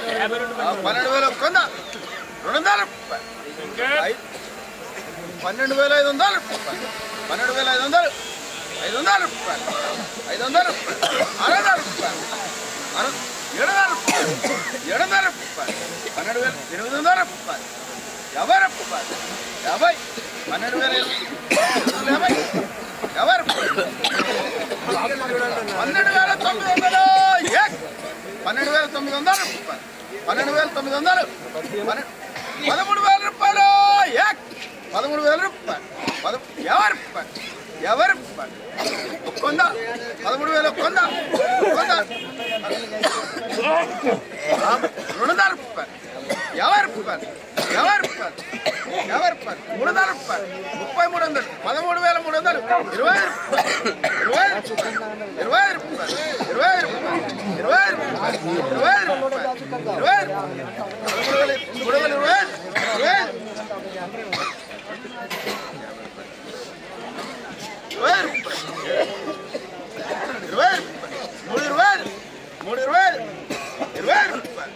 12,000 కొంద 200 12,500 12,500 500 రూపాయలు 500 600 రూపాయలు 700 రూపాయలు 700 రూపాయలు 12,800 రూపాయలు 50 రూపాయలు 50 12,050 50 రూపాయలు 12,900 రూపాయలు 12,900 13,000 రూపాయలు 13,000 రూపాయలు 50 రూపాయలు 50 రూపాయలు కొంద 13,000 కొంద 200 రూపాయలు 50 రూపాయలు 50 రూపాయలు 50 రూపాయలు 300 రూపాయలు 3,300 13,300 20 రూపాయలు 20 రూపాయలు 20 రూపాయలు 20 రూపాయలు 20 రూపాయలు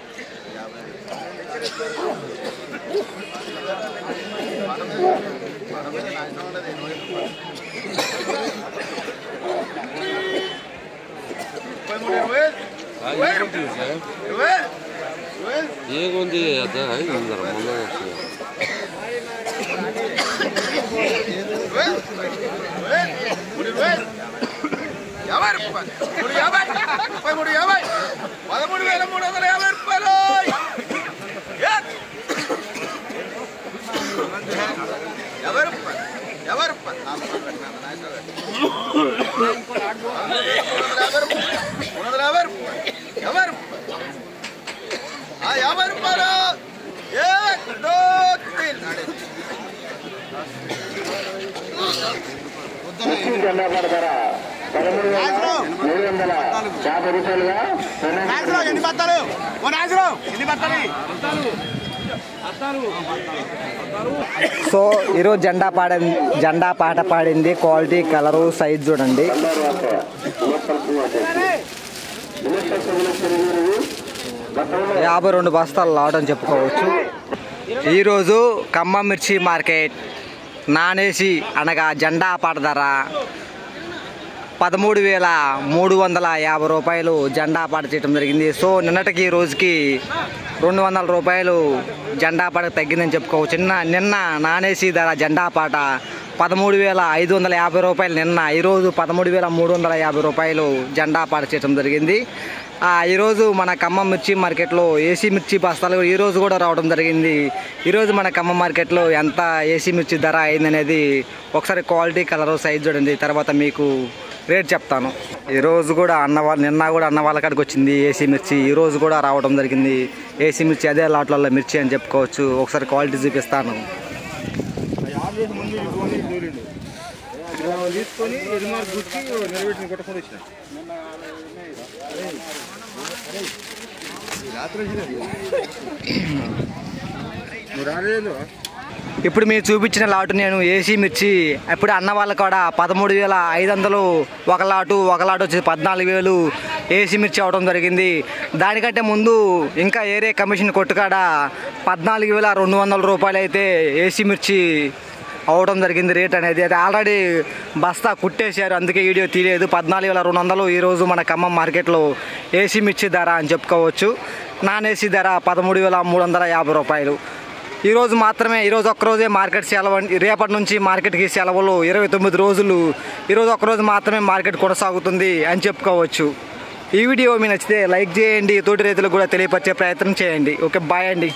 సో ఈరోజు జెండా పాట పాడింది. క్వాలిటీ, కలరు, సైజ్ చూడండి. యాభై 2 బస్తాలు లాట్ అని చెప్పుకోవచ్చు. ఈరోజు ఖమ్మం మిర్చి మార్కెట్ నానేసి అనగా జెండా పాట ధర 13,350 రూపాయలు జెండా పాట చేయడం జరిగింది. సో నిన్నటికి రోజుకి 200 రూపాయలు జెండా పాట తగ్గిందని చెప్పుకోవచ్చు. నిన్న నానేసి ధర జెండా పాట 13,550 రూపాయలు నిన్న. ఈరోజు 13,350 రూపాయలు జెండా పాట చేయడం జరిగింది. ఈరోజు మన ఖమ్మం మిర్చి మార్కెట్లో ఏసీ మిర్చి బస్తాలు ఈరోజు కూడా రావడం జరిగింది. ఈరోజు మన ఖమ్మం మార్కెట్లో ఎంత ఏసీ మిర్చి ధర అయిందనేది ఒకసారి క్వాలిటీ, కలరు, సైజ్ చూడండి. తర్వాత మీకు రేట్ చెప్తాను. ఈరోజు కూడా నిన్న కూడా అన్న వాళ్ళ కాడికి వచ్చింది ఏసీ మిర్చి. ఈరోజు కూడా రావడం జరిగింది ఏసీ మిర్చి. అదే లాట్లలో మిర్చి అని చెప్పుకోవచ్చు. ఒకసారి క్వాలిటీ చూపిస్తాను. ఇప్పుడు మీరు చూపించిన లాటు నేను ఏసీ మిర్చి ఇప్పుడు అన్న వాళ్ళ కూడా 13,500 ఒక లాటు వచ్చి 14,000 ఏసీ మిర్చి అవడం జరిగింది. దానికంటే ముందు ఇంకా ఏరే కమిషన్ కొట్టుకాడ 14,200 రూపాయలు అయితే ఏసీ మిర్చి అవడం జరిగింది రేట్ అనేది. అది ఆల్రెడీ బస్తా కుట్టేశారు, అందుకే వీడియో తీయలేదు. 14,200 ఈరోజు మన ఖమ్మం మార్కెట్లో ఏసీ మిర్చి ధర అని చెప్పుకోవచ్చు. నాన్ ఏసీ ధర 13,350 రూపాయలు. ఈరోజు మాత్రమే, ఈరోజు ఒక్కరోజే మార్కెట్ సెలవు. రేపటి నుంచి మార్కెట్కి సెలవులు 29 రోజులు. ఈరోజు ఒక్కరోజు మాత్రమే మార్కెట్ కొనసాగుతుంది అని చెప్పుకోవచ్చు. ఈ వీడియో మీకు నచ్చితే లైక్ చేయండి, తోటి రైతులకు కూడా తెలియపరిచే ప్రయత్నం చేయండి. ఓకే, బాయ్ అండి.